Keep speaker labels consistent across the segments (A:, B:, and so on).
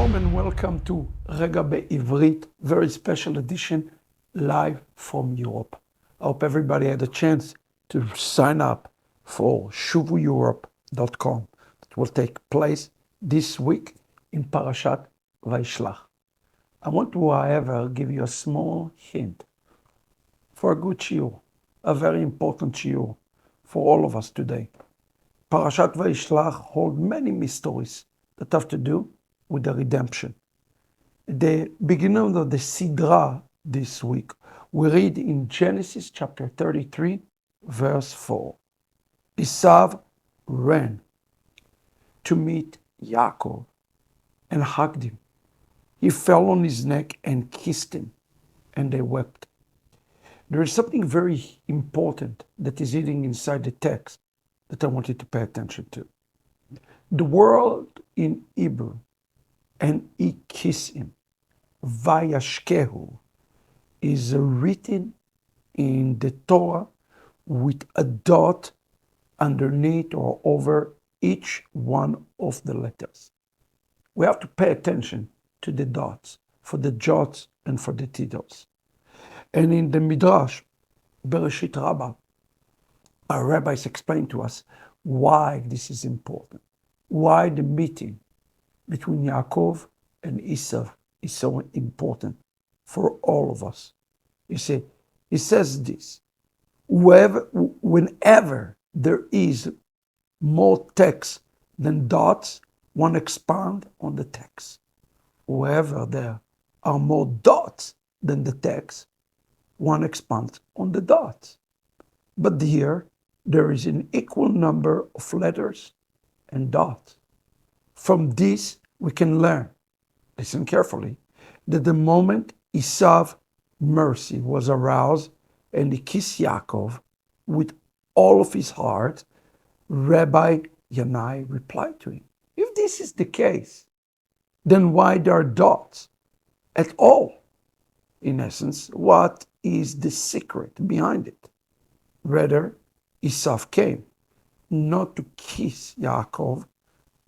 A: Shalom and welcome to Regah Bivrit, very special edition, live from Europe. I hope everybody had a chance to sign up for shuveurope.com. It will take place this week in parashat Vayishlach. I want to, however, give you a small hint for a good shiur, a very important shiur for all of us today. Parashat Vayishlach holds many mysteries that have to do with the redemption. The beginning of the Sidra this week, we read in Genesis chapter 33, verse 4. Esav ran to meet Yaakov and hugged him. He fell on his neck and kissed him, and they wept. There is something very important that is hidden inside the text that I want you to pay attention to. The word in Hebrew, and he kissed him, Vayashkehu, is written in the Torah with a dot underneath or over each one of the letters. We have to pay attention to the dots, for the jots and for the tittles. And in the Midrash, Bereshit Rabbah, our rabbis explain to us why this is important, why the meeting between Yaakov and Esav is so important for all of us. You see, he says this, whenever there is more text than dots, one expand on the text. Wherever there are more dots than the text, one expands on the dots. But here, there is an equal number of letters and dots. From this, we can learn, listen carefully, that the moment Esav's mercy was aroused and he kissed Yaakov with all of his heart, Rabbi Yanai replied to him, if this is the case, then why there are dots at all? In essence, what is the secret behind it? Rather, Esav came not to kiss Yaakov,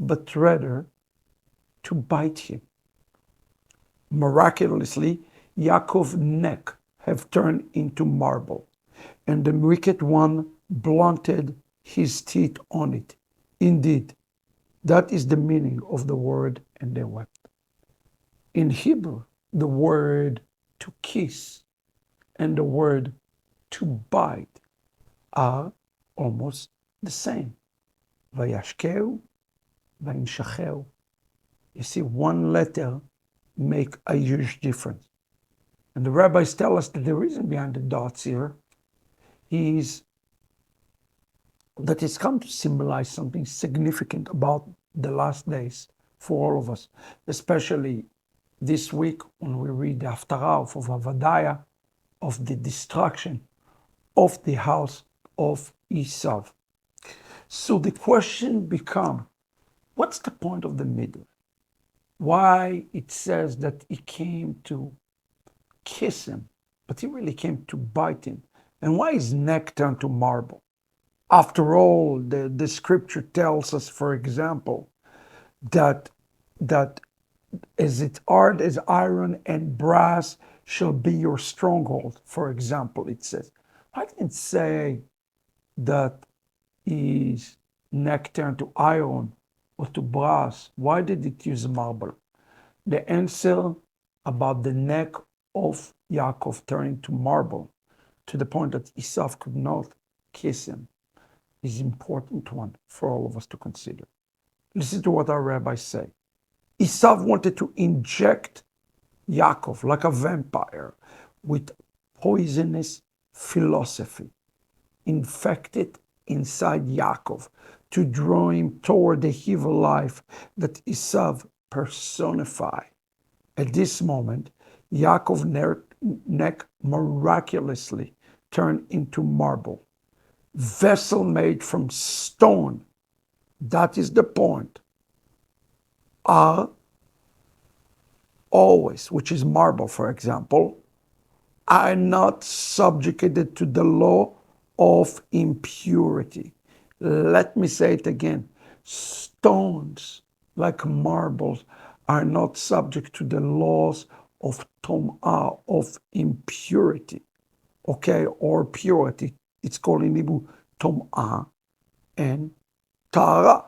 A: but rather to bite him. Miraculously, Yaakov's neck have turned into marble, and the wicked one blunted his teeth on it. Indeed, that is the meaning of the word, and they wept. In Hebrew, the word to kiss and the word to bite are almost the same. Vayashkeu, vayinshacheu. You see, one letter make a huge difference. And the rabbis tell us that the reason behind the dots here is that it's come to symbolize something significant about the last days for all of us, especially this week when we read the Haftarah of Avadiah of the destruction of the house of Esav. So the question becomes, what's the point of the middle? Why it says that he came to kiss him, but he really came to bite him? And why his neck turned to marble? After all, the scripture tells us, for example, that as it hard as iron and brass shall be your stronghold, for example, it says. Why didn't it say that his neck turned to iron or to brass? Why did it use marble? The answer about the neck of Yaakov turning to marble, to the point that Esav could not kiss him, is an important one for all of us to consider. Listen to what our rabbis say. Esav wanted to inject Yaakov like a vampire with poisonous philosophy, infected inside Yaakov to draw him toward the evil life that Esav personified. At this moment, Yaakov's neck miraculously turned into marble, vessel made from stone. That is the point. Are always, which is marble, for example, are not subjugated to the law of impurity. Let me say it again. Stones like marbles are not subject to the laws of tom'ah, of impurity, okay, or purity. It's called in Hebrew tom'ah and tahara.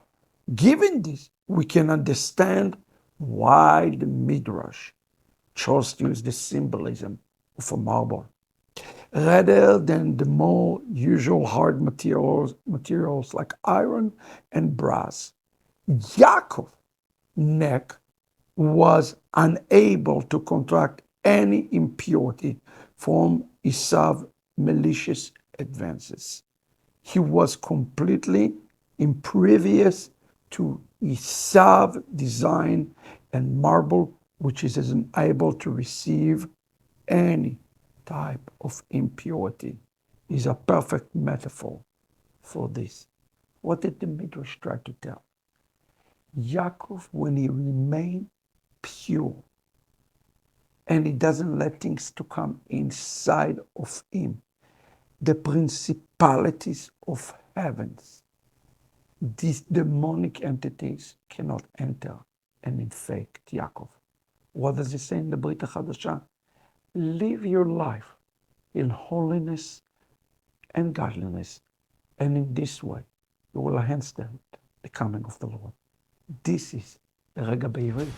A: Given this, we can understand why the Midrash chose to use the symbolism of a marble rather than the more usual hard materials like iron and brass. Yaakov's neck was unable to contract any impurity from Esau's malicious advances. He was completely impervious to Esau's design and marble, which is unable to receive any type of impurity, is a perfect metaphor for this. What did the Midrash try to tell? Yaakov, when he remained pure and he doesn't let things to come inside of him, the principalities of heavens, these demonic entities cannot enter and infect Yaakov. What does it say in the Brit HaChadashah? Live your life in holiness and godliness, and in this way you will hasten the coming of the Lord. This is the Regah Bivrit.